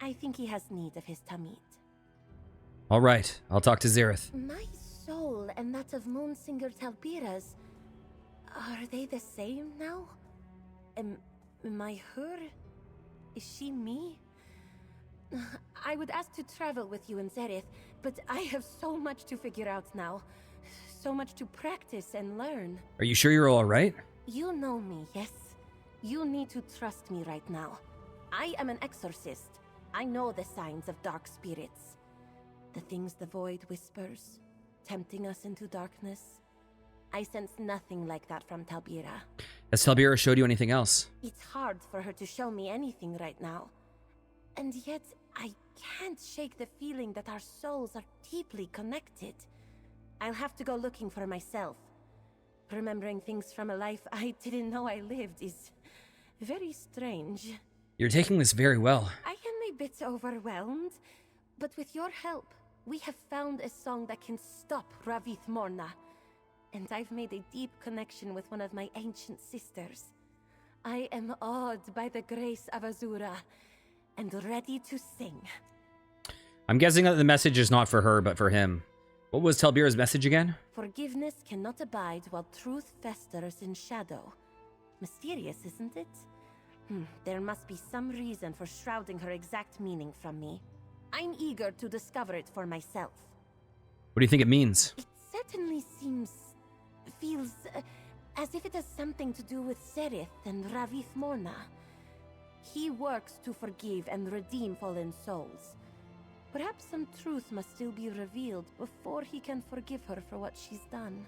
I think he has need of his Tamid. All right, I'll talk to Zereth. My soul and that of Moonsinger Talbira's, are they the same now? Am I her? Is she me? I would ask to travel with you and Zereth, but I have so much to figure out now. So much to practice and learn. Are you sure you're all right? You know me, yes? You need to trust me right now. I am an exorcist. I know the signs of dark spirits. The things the void whispers, tempting us into darkness. I sense nothing like that from Talbira. Has Talbira showed you anything else? It's hard for her to show me anything right now. And yet, I can't shake the feeling that our souls are deeply connected. I'll have to go looking for myself. Remembering things from a life I didn't know I lived is very strange. You're taking this very well. I am a bit overwhelmed, but with your help, we have found a song that can stop Ravith Morna. And I've made a deep connection with one of my ancient sisters. I am awed by the grace of Azura, and ready to sing. I'm guessing that the message is not for her, but for him. What was Talbira's message again? Forgiveness cannot abide while truth festers in shadow. Mysterious, isn't it? There must be some reason for shrouding her exact meaning from me. I'm eager to discover it for myself. What do you think it means? It certainly feels as if it has something to do with Sereth and Ravith Morna. He works to forgive and redeem fallen souls. Perhaps some truth must still be revealed before he can forgive her for what she's done.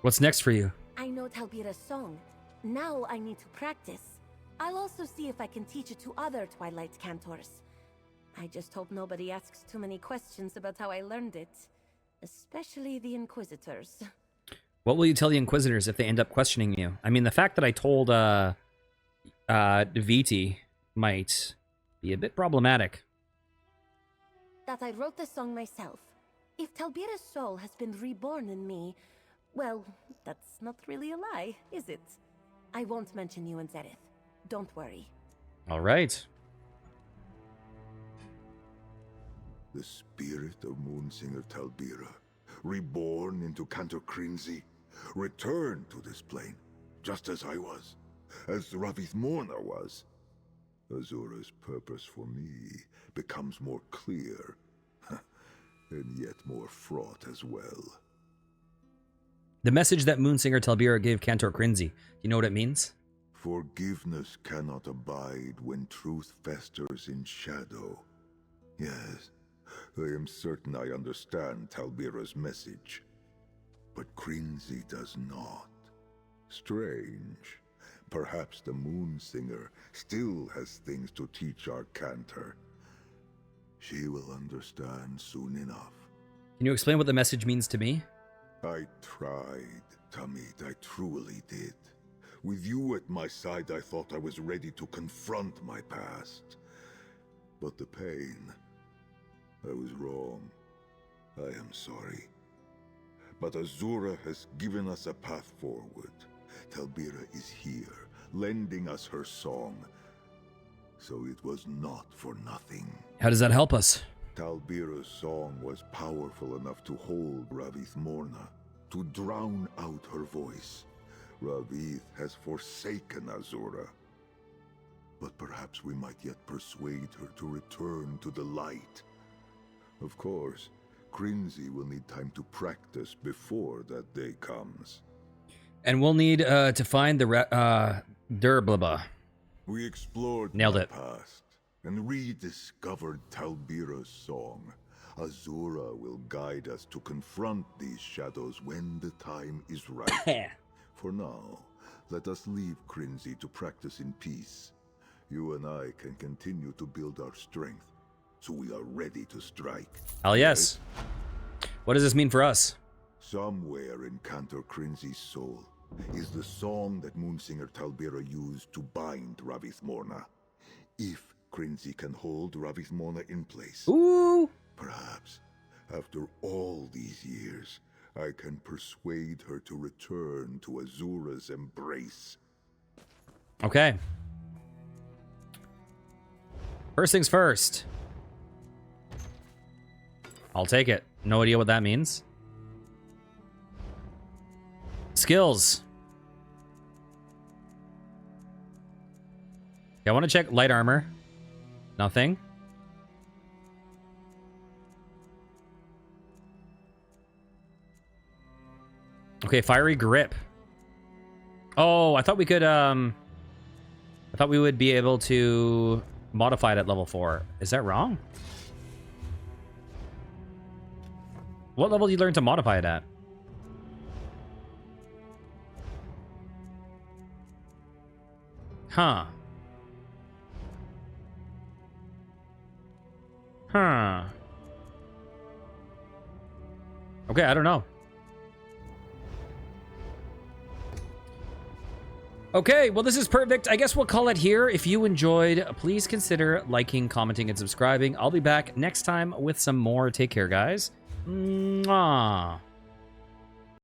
What's next for you? I know Talbira's song. Now I need to practice. I'll also see if I can teach it to other Twilight cantors. I just hope nobody asks too many questions about how I learned it. Especially the Inquisitors. What will you tell the Inquisitors if they end up questioning you? I mean, the fact that I told Viti might be a bit problematic. That I wrote the song myself. If Talbira's soul has been reborn in me, well, that's not really a lie, is it? I won't mention you and Zereth. Don't worry. All right. The spirit of Moonsinger Talbira, reborn into Cantor Crinzy, returned to this plane, just as I was, as Ravith Morna was. Azura's purpose for me becomes more clear, and yet more fraught as well. The message that Moonsinger Talbira gave Cantor Crinzy, do you know what it means? Forgiveness cannot abide when truth festers in shadow. Yes, I am certain I understand Talbira's message. But Crinzy does not. Strange. Perhaps the Moonsinger still has things to teach our Cantor. She will understand soon enough. Can you explain what the message means to me? I tried, Tamid, I truly did. With you at my side, I thought I was ready to confront my past. But the pain... I was wrong. I am sorry. But Azura has given us a path forward. Talbira is here, lending us her song. So it was not for nothing. How does that help us? Talbira's song was powerful enough to hold Ravith Morna, to drown out her voice. Ravith has forsaken Azura. But perhaps we might yet persuade her to return to the light. Of course, Crinzy will need time to practice before that day comes. And we'll need to find the Durblaba. We explored Nailed my it. past and rediscovered Talbira's song. Azura will guide us to confront these shadows when the time is right. For now, let us leave Crinzy to practice in peace. You and I can continue to build our strength, so we are ready to strike. Hell yes. What does this mean for us? Somewhere in Cantor Crinzy's soul is the song that Moonsinger Talbira used to bind Ravith Morna. If Crinzy can hold Ravith Morna in place, Ooh. Perhaps, after all these years, I can persuade her to return to Azura's embrace. Okay. First things first. I'll take it. No idea what that means. Skills. Okay, I want to check light armor. Nothing. Okay, fiery grip. Oh, I thought we could, I thought we would be able to modify it at level 4. Is that wrong? What level do you learn to modify it at? Huh. Huh. Okay, I don't know. Okay, well, this is perfect. I guess we'll call it here. If you enjoyed, please consider liking, commenting, and subscribing. I'll be back next time with some more. Take care, guys. Mwah.